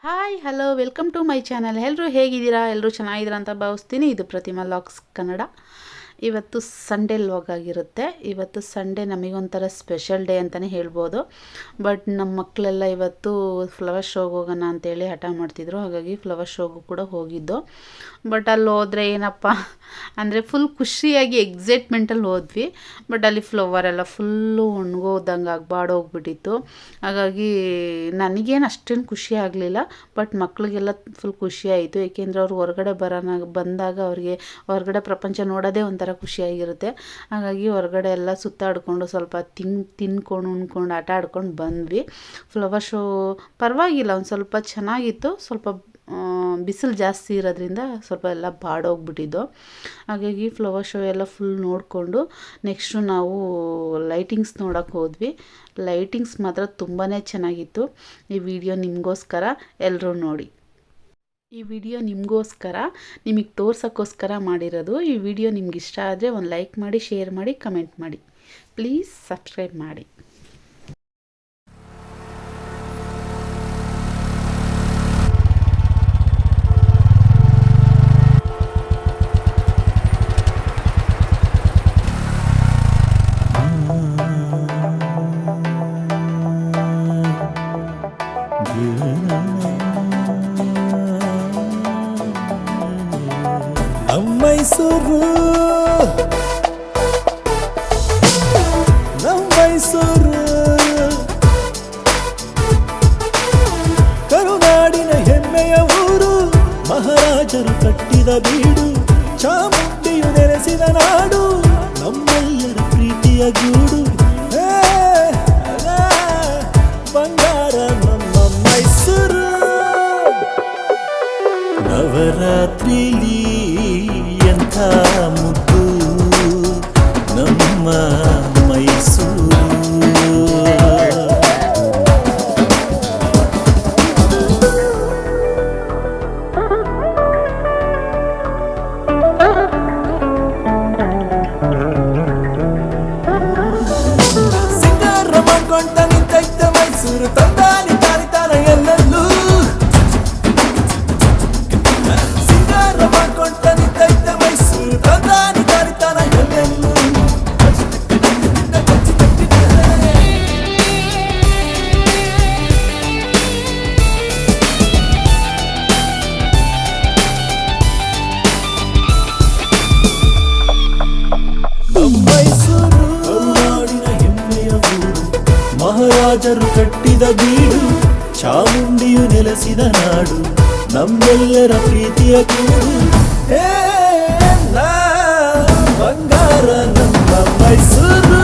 Hi hello welcome to my channel. ಎಲ್ಲರೂ ಹೇಗಿದ್ದೀರಾ? ಎಲ್ಲರೂ ಚೆನ್ನಾಗಿದ್ದೀರಾ ಅಂತ ಭಾವಿಸ್ತೀನಿ. ಇದು ಪ್ರತಿಮಾ ಲಾಗ್ಸ್ ಕನ್ನಡ. ಇವತ್ತು ಸಂಡೇ ಲಾಗ್ ಆಗಿರುತ್ತೆ. ಇವತ್ತು ಸಂಡೇ ನಮಗೊಂಥರ ಸ್ಪೆಷಲ್ ಡೇ ಅಂತಲೇ ಹೇಳ್ಬೋದು. ಬಟ್ ನಮ್ಮ ಮಕ್ಕಳೆಲ್ಲ ಇವತ್ತು ಫ್ಲವರ್ ಶೋಗೆ ಹೋಗೋಣ ಅಂತೇಳಿ ಹಠ ಮಾಡ್ತಿದ್ರು. ಹಾಗಾಗಿ ಫ್ಲವರ್ ಶೋಗೂ ಕೂಡ ಹೋಗಿದ್ದು. ಬಟ್ ಅಲ್ಲಿ ಹೋದರೆ ಏನಪ್ಪ ಅಂದರೆ ಫುಲ್ ಖುಷಿಯಾಗಿ ಎಕ್ಸೈಟ್ಮೆಂಟಲ್ಲಿ ಹೋದ್ವಿ. ಬಟ್ ಅಲ್ಲಿ ಫ್ಲವರ್ ಎಲ್ಲ ಫುಲ್ಲು ಒಣಗೋದಂಗೆ ಬಾಡೋಗ್ಬಿಟ್ಟಿತ್ತು. ಹಾಗಾಗಿ ನನಗೇನು ಅಷ್ಟೇನು ಖುಷಿ ಆಗಲಿಲ್ಲ. ಬಟ್ ಮಕ್ಕಳಿಗೆಲ್ಲ ಫುಲ್ ಖುಷಿ ಆಯಿತು. ಏಕೆಂದರೆ ಅವ್ರು ಹೊರಗಡೆ ಬಂದಾಗ ಅವ್ರಿಗೆ ಹೊರಗಡೆ ಪ್ರಪಂಚ ನೋಡೋದೇ ಒಂಥರ ಖುಷಿಯಾಗಿರುತ್ತೆ. ಹಾಗಾಗಿ ಹೊರಗಡೆ ಎಲ್ಲ ಸುತ್ತಾಡ್ಕೊಂಡು ಸ್ವಲ್ಪ ತಿನ್ಕೊಂಡು ಉಣ್ಕೊಂಡು ಆಟ ಆಡ್ಕೊಂಡು ಬಂದ್ವಿ. ಫ್ಲವರ್ ಶೋ ಪರವಾಗಿಲ್ಲ, ಒಂದು ಸ್ವಲ್ಪ ಚೆನ್ನಾಗಿತ್ತು. ಸ್ವಲ್ಪ ಬಿಸಿಲು ಜಾಸ್ತಿ ಇರೋದ್ರಿಂದ ಸ್ವಲ್ಪ ಎಲ್ಲ ಬಾಡೋಗ್ಬಿಟ್ಟಿದ್ದು. ಹಾಗಾಗಿ ಫ್ಲವರ್ ಶೋ ಎಲ್ಲ ಫುಲ್ ನೋಡಿಕೊಂಡು ನೆಕ್ಸ್ಟು ನಾವು ಲೈಟಿಂಗ್ಸ್ ನೋಡೋಕ್ಕೆ ಹೋದ್ವಿ. ಲೈಟಿಂಗ್ಸ್ ಮಾತ್ರ ತುಂಬಾ ಚೆನ್ನಾಗಿತ್ತು. ಈ ವಿಡಿಯೋ ನಿಮಗೋಸ್ಕರ, ಎಲ್ಲರೂ ನೋಡಿ. ಈ ವಿಡಿಯೋ ನಿಮಗೋಸ್ಕರ, ನಿಮಗೆ ತೋರ್ಸೋಕ್ಕೋಸ್ಕರ ಮಾಡಿರೋದು. ಈ ವಿಡಿಯೋ ನಿಮ್ಗೆ ಇಷ್ಟ ಆದರೆ ಒಂದು ಲೈಕ್ ಮಾಡಿ, ಶೇರ್ ಮಾಡಿ, ಕಮೆಂಟ್ ಮಾಡಿ. ಪ್ಲೀಸ್ ಸಬ್ಸ್ಕ್ರೈಬ್ ಮಾಡಿ. ಮೈಸೂರು ಮೈಸೂರು ಕರುನಾಡಿನ ಹೆಮ್ಮೆಯ ಊರು, ಮಹಾರಾಜರು ಕಟ್ಟಿದ ಬೀಡು, ಚಾಮುಂಡಿಯು ನೆಲೆಸಿದ ನಾಡು, ನಮ್ಮೆಲ್ಲರ ಪ್ರೀತಿಯ ಗೂಡು. ಬಂಗಾರ ನಮ್ಮ ಮೈಸೂರು. ನವರಾತ್ರಿಲಿ ಎಂಥ ಮುದ್ದು ನಮ್ಮ ಮೈಸೂರು. ಸಿಂಗಾರ ಮಾಡ್ಕೊಂಡ ನಿಂತೈತ ಮೈಸೂರು, ತಂದಾನಿ ತಾನಿತಾನ ಎಲ್ಲೆಲ್ಲೂ. ಸಿಂಗಾರ ಮಾಡ್ಕೊಂಡ ನಿಂತೈತ ಮೈಸೂರು, ತಂದಾನಿ ತಾನಿತಾನ ಎಲ್ಲೆಲ್ಲೂ. ಮೈಸೂರು ಕರುನಾಡಿನ ಹೆಮ್ಮೆಯ ಊರು, ಮಹಾರಾಜರು ಕಟ್ಟಿದ ಬೀಡು, ಚಾಮುಂಡಿಯು ನೆಲೆಸಿದ ನಾಡು, ನಮ್ಮೆಲ್ಲರ ಪ್ರೀತಿಯ ಗೂಡು. ಬಂಗಾರ ನಮ್ಮ ಮೈಸೂರು.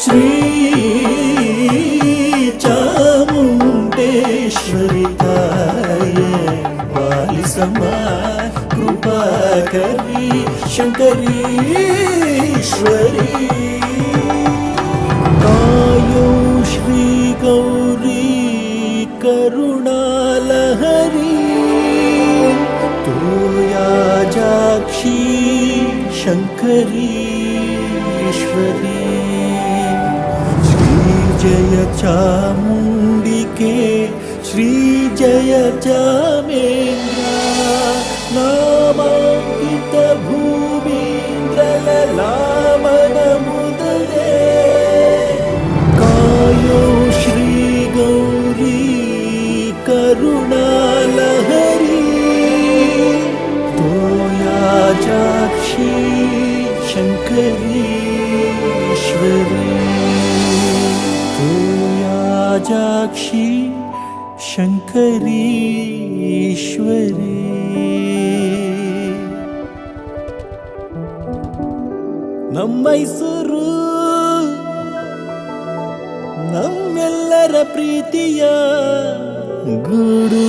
ಶ್ರೀ ಚಾಮುಂಡೇಶ್ವರಿ ತಾಯೇ ಪಾಲಿಸಮ್ಮ ಕೃಪಾಕರಿ ಶಂಕರೀಶ್ವರಿ. ಕಾಯೋ ಶ್ರೀ ಗೌರಿ ಕರುಣಾಲಹರಿ, ತೋಯಾಜಾಕ್ಷಿ ಶಂಕರೀಶ್ವರಿ. ಶ್ರೀ ಜಯ ಚಾಮುಂಡಿಕೆ, ಶ್ರೀ ಜಯ ಚಾಮೇಂದ್ರ, ನಾಮಾಂಕಿತ ಭೂಮೀಂದ್ರ ಲಾಮನ ಮುದರೆ. ಕಾಯೋ ಶ್ರೀ ಗೌರಿ ಕರುಣಾಲಹರಿ, ತೋಯಾಜಾಕ್ಷಿ ಶಂಕರೀಶ್ವರಿ, ತೋಯಾಜಾಕ್ಷಿ ಶಂಕರೀಶ್ವರಿ. ನಮ್ಮ ಮೈಸೂರು ನಮ್ಮೆಲ್ಲರ ಪ್ರೀತಿಯ ಗೂಡು.